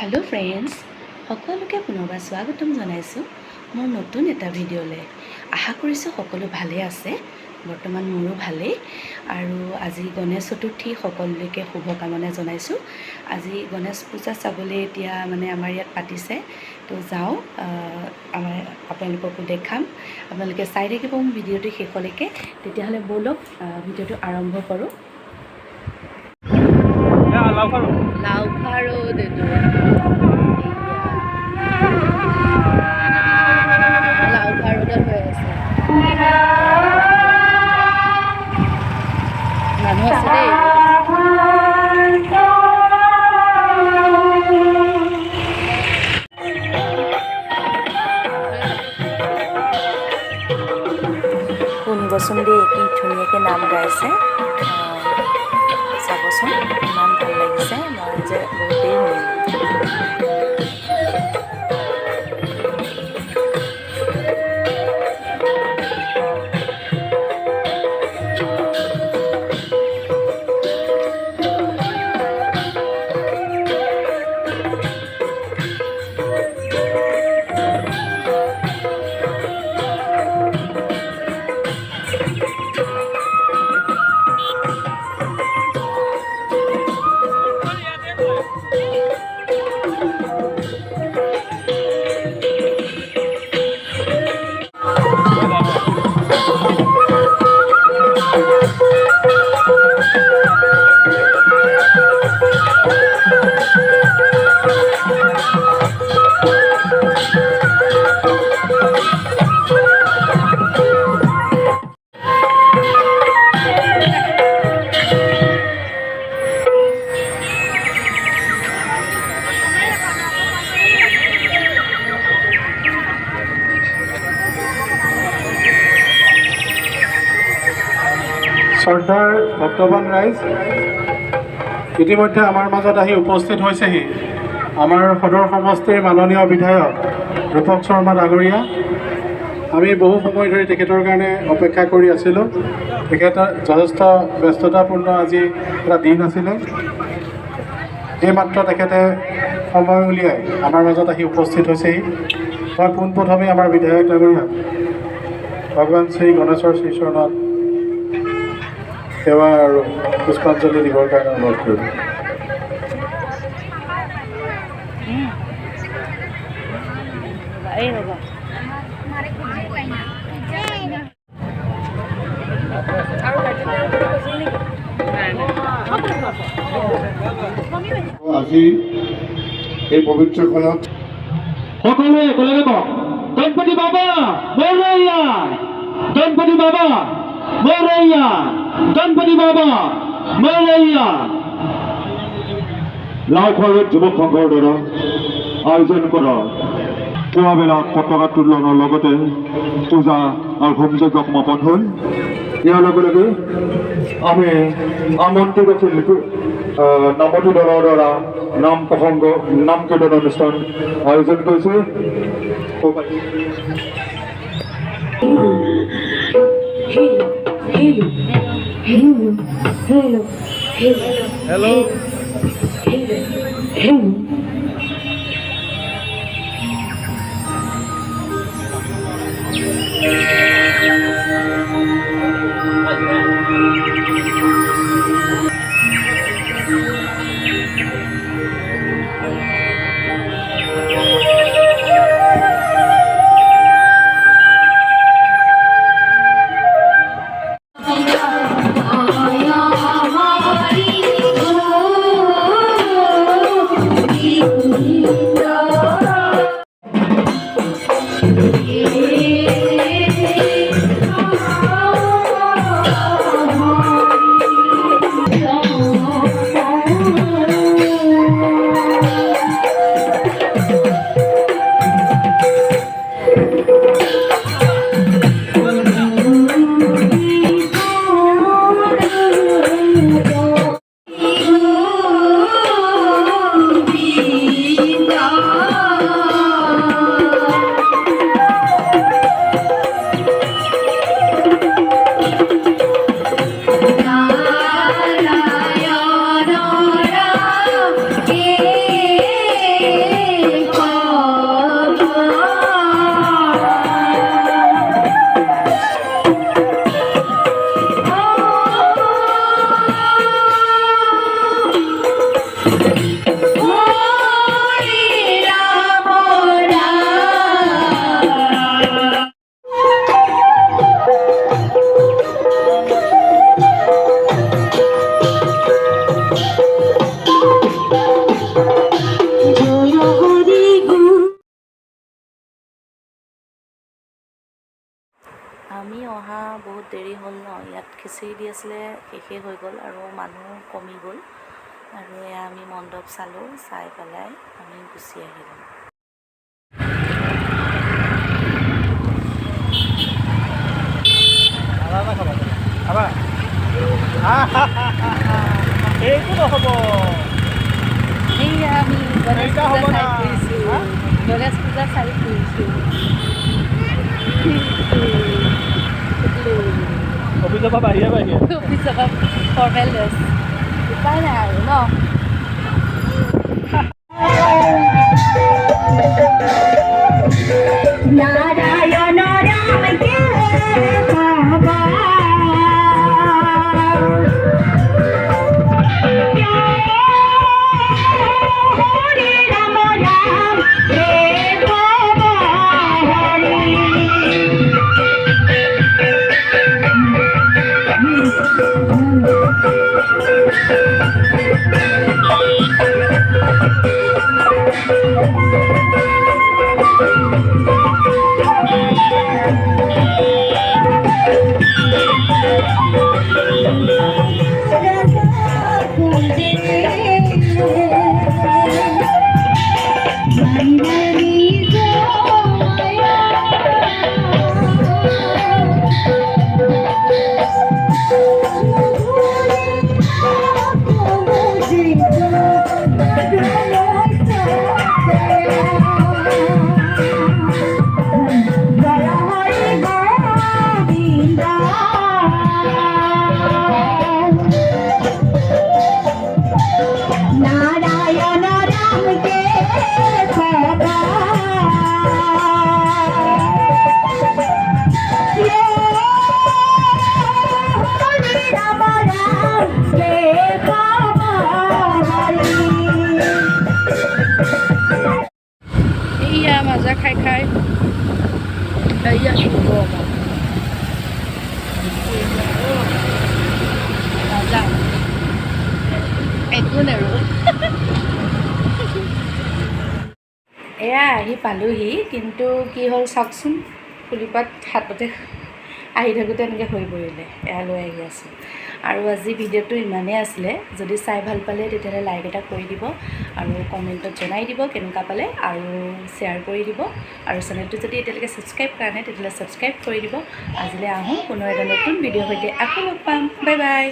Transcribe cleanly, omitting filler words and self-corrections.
Hello friends সকলোকে পুনৰবাৰ স্বাগতম জনাইছোঁ মোৰ নতুন এটা ভিডিঅ'লৈ আশা কৰিছোঁ সকলো ভালে আছে বৰ্তমান মোৰো ভালেই আৰু আজি গণেশ চতুৰ্থী সকলোকে শুভকামনা জনাইছোঁ আজি গণেশ পূজা চাবলৈ এতিয়া মানে আমাৰ ইয়াত পাতিছে তো যাওঁ আমাৰ আপোনালোককো দেখাম আপোনালোকে চাই থাকিব ভিডিঅ'টো শেষলৈকে তেতিয়াহ'লে বলক ভিডিঅ'টো আৰম্ভ কৰোঁ লাউখাৰো দেদু লাউখাৰোডত হৈ আছে মানুহ আছে দেই শুনিবচোন দেই কি ধুনীয়াকৈ নাম গাইছে চাবচোন ইমান ভাল লাগিছে মই যে বহুতেই শ্ৰদ্ধাৰ ভক্তবান ৰাইজ ইতিমধ্যে আমাৰ মাজত আহি উপস্থিত হৈছেহি আমাৰ সদৰ সমষ্টিৰ মাননীয় বিধায়ক ৰূপক শৰ্মা ডাঙৰীয়া আমি বহু সময় ধৰি তেখেতৰ কাৰণে অপেক্ষা কৰি আছিলোঁ তেখেতৰ যথেষ্ট ব্যস্ততাপূৰ্ণ আজি এটা দিন আছিলে এইমাত্ৰ তেখেতে সময় উলিয়াই আমাৰ মাজত আহি উপস্থিত হৈছেহি মই পোনপ্ৰথমে আমাৰ বিধায়ক ডাঙৰীয়া ভগৱান শ্ৰী গণেশৰ শ্ৰীচৰণত সেৱা আৰু পুষ্পাঞ্জলি দিবৰ কাৰণে অনুৰোধ কৰিলোঁ আজি এই পবিত্ৰখনত সকলোৱে একেলগে কওক গণপতি বাবা মৰৈয়া গণপতি বাবা মৰৈয়া গণপতি বাবা মৰৈয়া লাউখাৰোড যুৱক সংঘৰ দ্বাৰা আয়োজন কৰা পুৱাবেলা পতাকা উত্তোলনৰ লগতে পূজা আৰু হোম যজ্ঞ সমাপন হ'ল ইয়াৰ লগে লগে আমি আমন্ত্ৰিত শিল্পী নামতি দলৰ দ্বাৰা নাম প্ৰসংগ নাম কীৰ্তন অনুষ্ঠান আয়োজন কৰিছোঁ দেৰি হ'ল ন, ইয়াত খিচিৰি দি আছিলে, শেষেই হৈ গ'ল আৰু মানুহ কমি গ'ল। আৰু এয়া আমি মণ্ডপ চালোঁ, চাই পেলাই আমি গুচি আহিলোঁ। এইটো নহ'ব। এয়া আমি গণেশ পূজা চাই ফুৰিছোঁ, গণেশ পূজা চাই ফুৰিছোঁ। অফিচৰ পৰা বাহিৰে অফিচৰ পৰা ফৰ্মেল ড্ৰেছ, উপায় নাই আৰু ন। নারায়ণ রামকে বাবা হরে রাম রাম রে বাবা হরে নারায়ণ রামকে বাবা হরে রাম রাম রে বাবা হরে এয়া মাজা খাই খাই এয়া শুব মাজা একো নেৰো। এয়া আহি পালোহি, কিন্তু কি হ'ল চাওকচোন, ফুলিপাত হাততে আহি থাকোঁতে এনেকৈ হৈ পৰিলে। এয়া লৈ আহি আছোঁ। আৰু আজি ভিডিঅ'টো ইমানেই আছিলে। যদি চাই ভাল পালে তেতিয়াহ'লে লাইক এটা কৰি দিব আৰু কমেণ্টত জনাই দিব কেনেকুৱা পালে, আৰু শ্বেয়াৰ কৰি দিব। আৰু চেনেলটো যদি এতিয়ালৈকে ছাবস্ক্ৰাইব কৰা নাই তেতিয়াহ'লে ছাবস্ক্ৰাইব কৰি দিব। আজিলৈ আহোঁ পুনৰ এটা নতুন ভিডিঅ'ৰ সৈতে আকৌ লগ পাম। Bye bye.